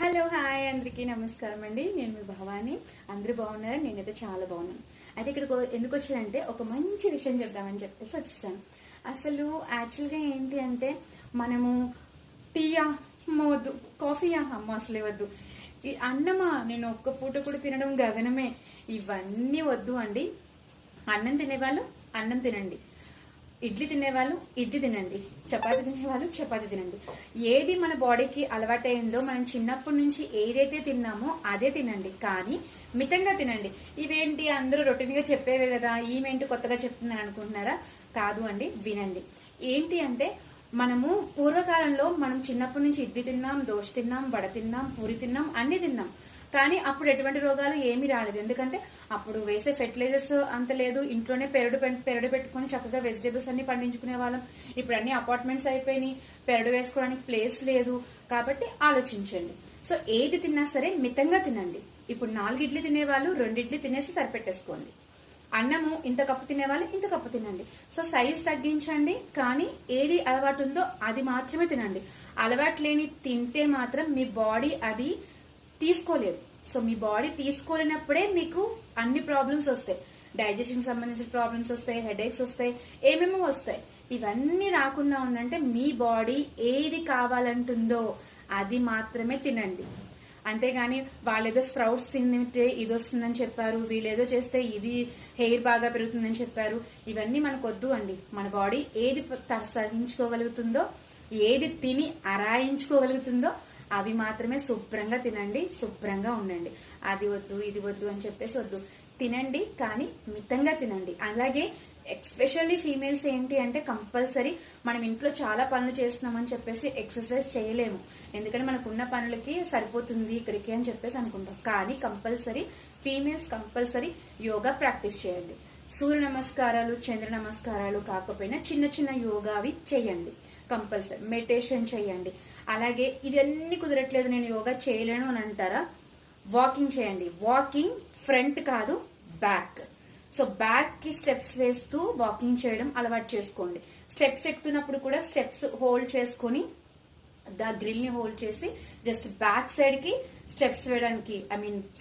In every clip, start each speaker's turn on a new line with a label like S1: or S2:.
S1: Hello hi అందరికీ నమస్కారం అండి. నేను మీ భవాని. అందరూ బాగున్నారా? నేనైతే చాలా బాగున్నాను. అయితే ఇక్కడ ఎందుకు వచ్చానంటే ఒక మంచి విషయం చెప్దామని చెప్పేసి వచ్చేసాను. అసలు యాక్చువల్గా ఏంటి అంటే మనము టీయా వద్దు, కాఫీయా అమ్మ అసలే వద్దు, ఈ అన్నమా నేను ఒక్క పూట కూడా తినడం గగనమే, ఇవన్నీ వద్దు అండి. అన్నం తినేవాళ్ళు అన్నం తినండి, ఇడ్లీ తినేవాళ్ళు ఇడ్లీ తినండి, చపాతి తినేవాళ్ళు చపాతి తినండి. ఏది మన బాడీకి అలవాటైందో మనం చిన్నప్పటి నుంచి ఏదైతే తిన్నామో అదే తినండి, కానీ మితంగా తినండి. ఇవేంటి అందరూ రొటీన్గా చెప్పేవే కదా, ఈమెంటి కొత్తగా చెప్తున్నాను అనుకుంటున్నారా? కాదు అండి, వినండి. ఏంటి అంటే మనము పూర్వకాలంలో మనం చిన్నప్పటి నుంచి ఇడ్లీ తిన్నాం, దోశ తిన్నాం, వడ తిన్నాం, పూరి తిన్నాం, అన్ని తిన్నాం. కానీ అప్పుడు ఎటువంటి రోగాలు ఏమీ రాలేదు. ఎందుకంటే అప్పుడు వేసే ఫెర్టిలైజర్స్ అంత లేదు. ఇంట్లోనే పెరడు పెట్టుకుని చక్కగా వెజిటేబుల్స్ అన్ని పండించుకునే వాళ్ళం. ఇప్పుడు అన్ని అపార్ట్మెంట్స్ అయిపోయినాయి, పెరడు వేసుకోవడానికి ప్లేస్ లేదు. కాబట్టి ఆలోచించండి. సో ఏది తిన్నా సరే మితంగా తినండి. ఇప్పుడు 4 ఇడ్లీ తినేవాళ్ళు 2 ఇడ్లీ తినేసి సరిపెట్టేసుకోండి. అన్నము ఇంత కప్పు తినేవాళ్ళు ఇంత కప్పు తినండి. సో సైజ్ తగ్గించండి, కానీ ఏది అలవాటు ఉందో అది మాత్రమే తినండి. అలవాటు లేని తింటే మాత్రం మీ బాడీ అది తీసుకోలేదు. సో మీ బాడీ తీసుకోలేనప్పుడే మీకు అన్ని ప్రాబ్లమ్స్ వస్తాయి. డైజెషన్ సంబంధించిన ప్రాబ్లమ్స్ వస్తాయి, హెడేక్స్ వస్తాయి, ఏమేమో వస్తాయి. ఇవన్నీ రాకుండా ఉందంటే మీ బాడీ ఏది కావాలంటుందో అది మాత్రమే తినండి. అంతేగాని వాళ్ళేదో స్ప్రౌట్స్ తింటే ఇది వస్తుందని చెప్పారు, వీళ్ళేదో చేస్తే ఇది హెయిర్ బాగా పెరుగుతుందని చెప్పారు, ఇవన్నీ మనకు వద్దు అండి. మన బాడీ ఏది సహించుకోగలుగుతుందో, ఏది తిని అరాయించుకోగలుగుతుందో అవి మాత్రమే శుభ్రంగా తినండి, శుభ్రంగా ఉండండి. అది వద్దు ఇది వద్దు అని చెప్పేసి వద్దు. తినండి, కానీ మితంగా తినండి. అలాగే ఎస్పెషల్లీ ఫీమేల్స్ ఏంటి అంటే కంపల్సరీ మనం ఇంట్లో చాలా పనులు చేస్తున్నామని చెప్పేసి ఎక్సర్సైజ్ చేయలేము. ఎందుకంటే మనకున్న పనులకి సరిపోతుంది ఇక్కడికి అని చెప్పేసి అనుకుంటాం. కానీ compulsory females compulsory yoga practice చేయండి. సూర్య నమస్కారాలు, చంద్ర నమస్కారాలు కాకపోయినా చిన్న చిన్న యోగా అవి చేయండి. కంపల్సరీ మెడిటేషన్ చేయండి. అలాగే ఇవన్నీ కుదరట్లేదు, నేను యోగా చేయలేను అని అంటారా, వాకింగ్ చేయండి. వాకింగ్ ఫ్రంట్ కాదు, బ్యాక్. సో బ్యాక్ కి స్టెప్స్ వేస్తూ వాకింగ్ చేయడం అలవాటు చేసుకోండి. స్టెప్స్ ఎక్కుతున్నప్పుడు కూడా స్టెప్స్ హోల్డ్ చేసుకుని గ్రిల్ ని హోల్డ్ చేసి జస్ట్ బ్యాక్ సైడ్ కి స్టెప్స్ వేయడానికి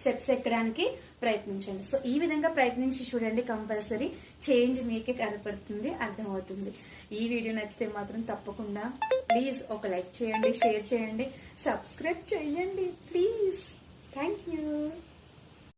S1: స్టెప్స్ ఎక్కడానికి ప్రయత్నించండి. సో ఈ విధంగా ప్రయత్నించి చూడండి, కంపల్సరీ చేంజ్ మీకే కనపడుతుంది, అర్థమవుతుంది. ఈ వీడియో నచ్చితే మాత్రం తప్పకుండా ప్లీజ్ ఒక లైక్ చేయండి, షేర్ చేయండి, సబ్స్క్రైబ్ చేయండి ప్లీజ్. Thank you.